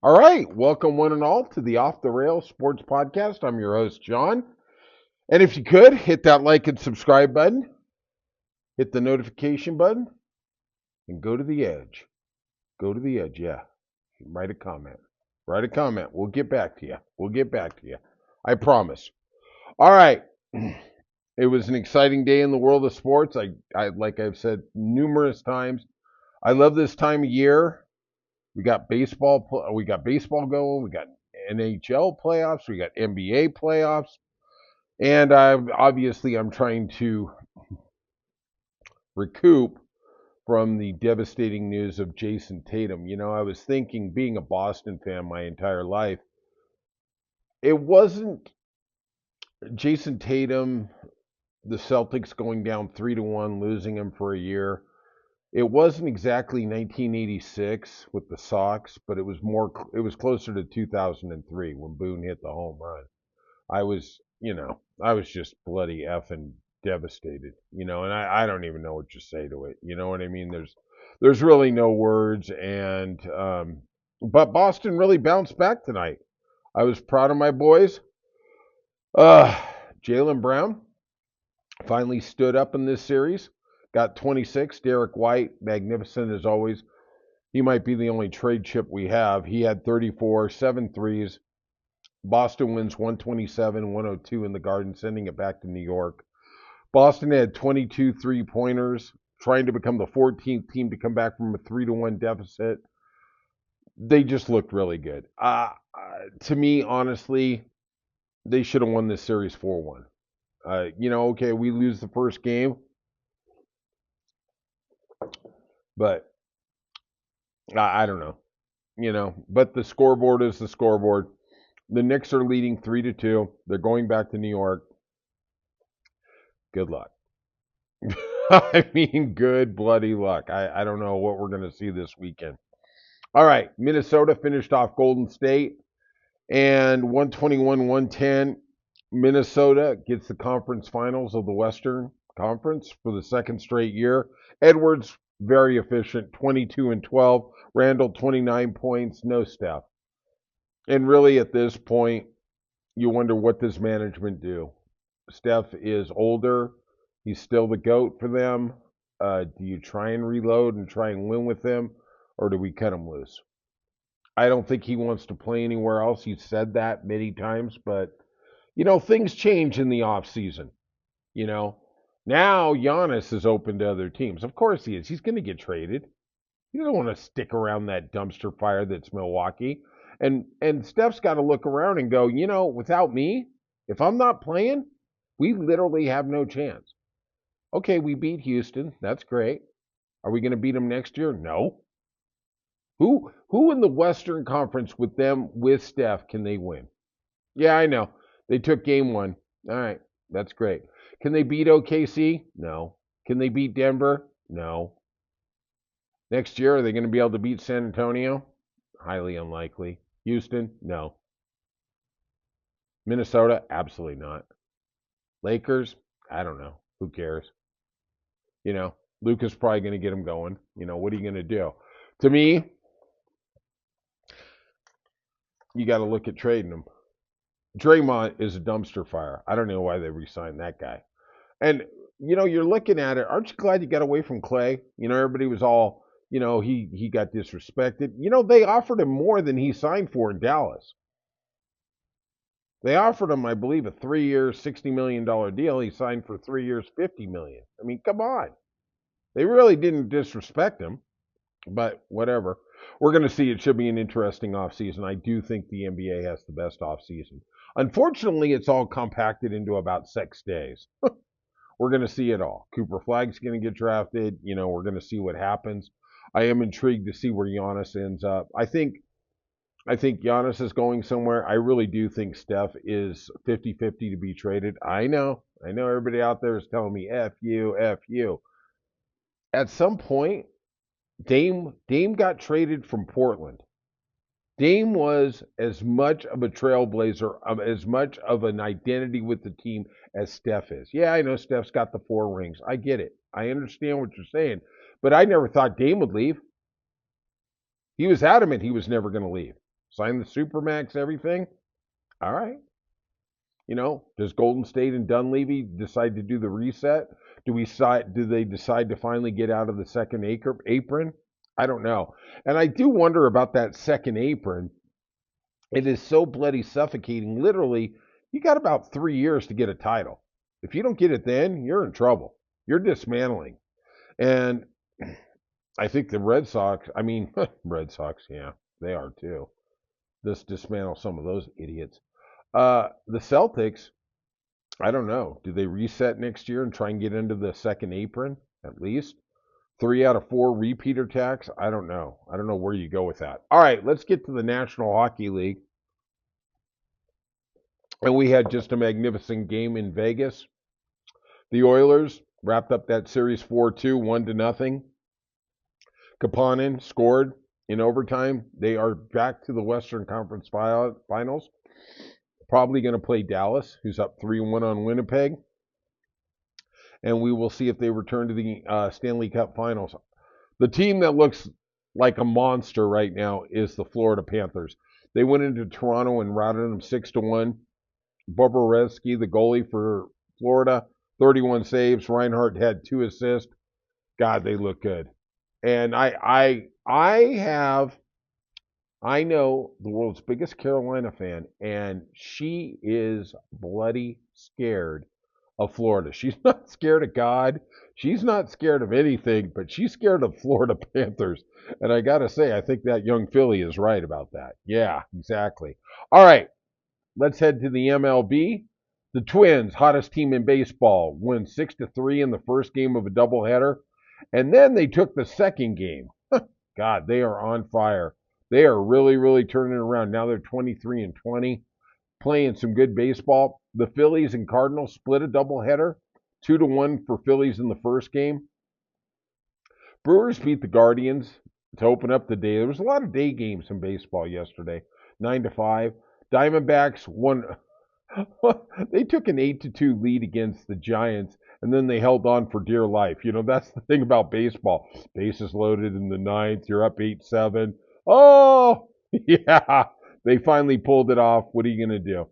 All right, welcome one and all to the Off the Rails Sports Podcast. I'm your host, John. And if you could, hit that like and subscribe button, hit the notification button, and go to the edge. Go to the edge, yeah. Write a comment. Write a comment. We'll get back to you. We'll get back to you. I promise. All right. It was an exciting day in the world of sports. Like I've said numerous times, I love this time of year. We got baseball. We got baseball going. We got NHL playoffs. We got NBA playoffs, and I'm trying to recoup from the devastating news of Jason Tatum. I was thinking, being a Boston fan my entire life, it wasn't Jason Tatum, the Celtics going down 3-1, losing him for a year. It wasn't exactly 1986 with the Sox, but it was more. It was closer to 2003 when Boone hit the home run. I was just bloody effing devastated. And I don't even know what to say to it. You know what I mean? There's really no words, and but Boston really bounced back tonight. I was proud of my boys. Uh, Jaylen Brown finally stood up in this series. Got 26. Derek White, magnificent as always. He might be the only trade chip we have. He had 34, 7 threes. Boston wins 127-102 in the Garden, sending it back to New York. Boston had 22 three-pointers, trying to become the 14th team to come back from a 3-1 deficit. They just looked really good. To me, honestly, they should have won this series 4-1. Okay, we lose the first game, but I don't know. But the scoreboard is the scoreboard. The Knicks are leading 3-2. They're going back to New York. Good luck. I mean, good bloody luck. I don't know what we're going to see this weekend. All right, Minnesota finished off Golden State and 121-110. Minnesota gets the conference finals of the Western Conference for the second straight year. Edwards, very efficient, 22-12. Randall, 29 points, no Steph. And really, at this point, you wonder, what does management do? Steph is older. He's still the GOAT for them. Do you try and reload and try and win with him, or do we cut him loose? I don't think he wants to play anywhere else. He's said that many times, but things change in the off season. You know, now Giannis is open to other teams. Of course he is. He's going to get traded. You don't want to stick around that dumpster fire that's Milwaukee. And Steph's got to look around and go, without me, if I'm not playing, we literally have no chance. Okay, we beat Houston. That's great. Are we going to beat them next year? No. Who in the Western Conference with Steph can they win? Yeah, I know. They took game 1. All right, that's great. Can they beat OKC? No. Can they beat Denver? No. Next year, are they going to be able to beat San Antonio? Highly unlikely. Houston? No. Minnesota? Absolutely not. Lakers? I don't know. Who cares? Luka's probably going to get them going. What are you going to do? To me, you got to look at trading them. Draymond is a dumpster fire. I don't know why they re-signed that guy. And you're looking at it. Aren't you glad you got away from Clay? Everybody was all, he got disrespected. They offered him more than he signed for in Dallas. They offered him, I believe, a 3-year, $60 million deal. He signed for 3 years, $50 million. I mean, come on. They really didn't disrespect him, but whatever. We're going to see. It should be an interesting offseason. I do think the NBA has the best offseason. Unfortunately, it's all compacted into about 6 days. We're going to see it all. Cooper Flagg's going to get drafted. We're going to see what happens. I am intrigued to see where Giannis ends up. I think Giannis is going somewhere. I really do think Steph is 50-50 to be traded. I know everybody out there is telling me, F you, F you. At some point, Dame got traded from Portland. Dame was as much of a trailblazer, as much of an identity with the team as Steph is. Yeah, I know Steph's got the 4 rings. I get it. I understand what you're saying. But I never thought Dame would leave. He was adamant he was never going to leave. Sign the Supermax, everything. All right. Does Golden State and Dunleavy decide to do the reset? Do they decide to finally get out of the second apron? I don't know. And I do wonder about that second apron. It is so bloody suffocating. Literally, you got about 3 years to get a title. If you don't get it then, you're in trouble. You're dismantling. And I think the Red Sox, I mean, Red Sox, yeah, they are too. Just dismantle some of those idiots. The Celtics, I don't know. Do they reset next year and try and get into the second apron at least? 3 out of 4 repeater tax? I don't know. I don't know where you go with that. All right, let's get to the National Hockey League. And we had just a magnificent game in Vegas. The Oilers wrapped up that series 4-2, 1-0. Kapanen scored in overtime. They are back to the Western Conference Finals. Probably going to play Dallas, who's up 3-1 on Winnipeg. And we will see if they return to the Stanley Cup Finals. The team that looks like a monster right now is the Florida Panthers. They went into Toronto and routed them 6-1. Bobrovsky, the goalie for Florida, 31 saves. Reinhart had 2 assists. God, they look good. And I know the world's biggest Carolina fan, and she is bloody scared of Florida. She's not scared of God. She's not scared of anything, but she's scared of Florida Panthers. And I got to say, I think that young Philly is right about that. Yeah, exactly. All right, let's head to the MLB. The Twins, hottest team in baseball, won 6-3 in the first game of a doubleheader. And then they took the second game. God, they are on fire. They are really, really turning it around. Now they're 23-20, playing some good baseball. The Phillies and Cardinals split a doubleheader, 2-1 for Phillies in the first game. Brewers beat the Guardians to open up the day. There was a lot of day games in baseball yesterday, 9-5. Diamondbacks won. They took an 8-2 lead against the Giants, and then they held on for dear life. That's the thing about baseball. Bases loaded in the ninth. You're up 8-7. Oh, yeah. They finally pulled it off. What are you going to do?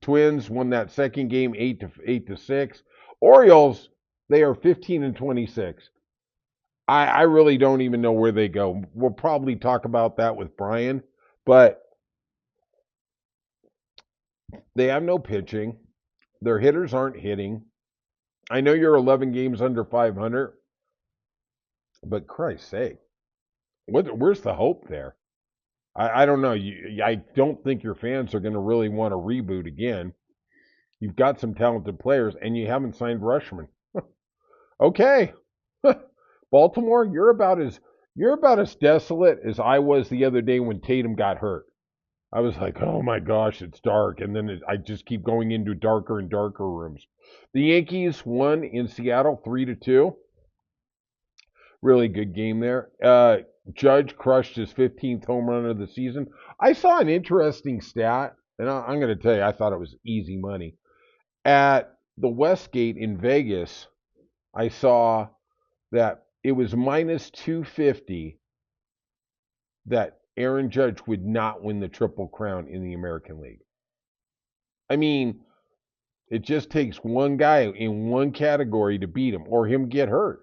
Twins won that second game 8-6. Orioles, they are 15-26. I really don't even know where they go. We'll probably talk about that with Brian, but they have no pitching. Their hitters aren't hitting. I know you're 11 games under 500, but Christ's sake, where's the hope there? I don't know. I don't think your fans are going to really want to reboot again. You've got some talented players, and you haven't signed Rushman. Okay, Baltimore, you're about as desolate as I was the other day when Tatum got hurt. I was like, oh my gosh, it's dark, and then I just keep going into darker and darker rooms. The Yankees won in Seattle 3-2. Really good game there. Judge crushed his 15th home run of the season. I saw an interesting stat, and I'm going to tell you, I thought it was easy money. At the Westgate in Vegas, I saw that it was minus 250 that Aaron Judge would not win the Triple Crown in the American League. I mean, it just takes one guy in one category to beat him or him get hurt.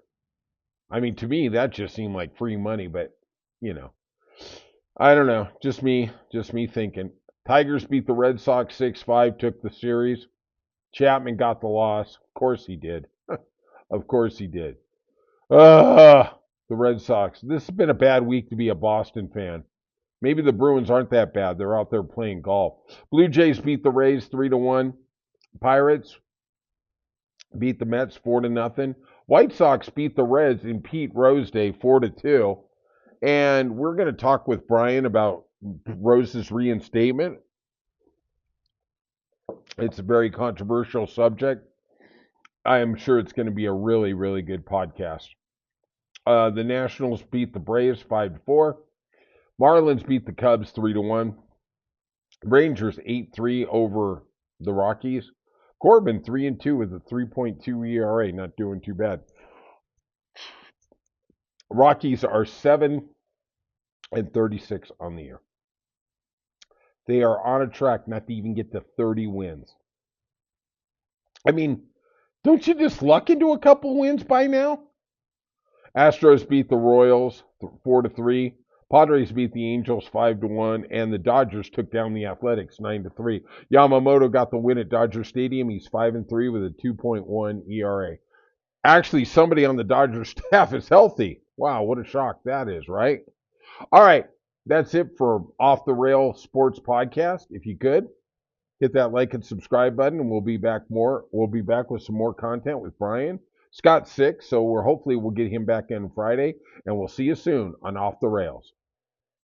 I mean, to me, that just seemed like free money, but, I don't know. Just me thinking. Tigers beat the Red Sox 6-5, took the series. Chapman got the loss. Of course he did. Of course he did. The Red Sox. This has been a bad week to be a Boston fan. Maybe the Bruins aren't that bad. They're out there playing golf. Blue Jays beat the Rays 3-1. Pirates beat the Mets 4-0. White Sox beat the Reds in Pete Rose Day 4-2. And we're going to talk with Brian about Rose's reinstatement. It's a very controversial subject. I am sure it's going to be a really, really good podcast. The Nationals beat the Braves 5-4. Marlins beat the Cubs 3-1. Rangers 8-3 over the Rockies. Corbin 3-2 with a 3.2 ERA, not doing too bad. Rockies are 7-36 on the year. They are on a track not to even get to 30 wins. I mean, don't you just luck into a couple wins by now? Astros beat the Royals 4-3. Padres beat the Angels 5-1, and the Dodgers took down the Athletics 9-3. Yamamoto got the win at Dodger Stadium. He's 5-3 with a 2.1 ERA. Actually, somebody on the Dodgers staff is healthy. Wow, what a shock that is, right? All right, that's it for Off the Rail Sports Podcast. If you could hit that like and subscribe button, and we'll be back more. We'll be back with some more content with Brian. Scott's sick, so we'll get him back in Friday, and we'll see you soon on Off the Rails.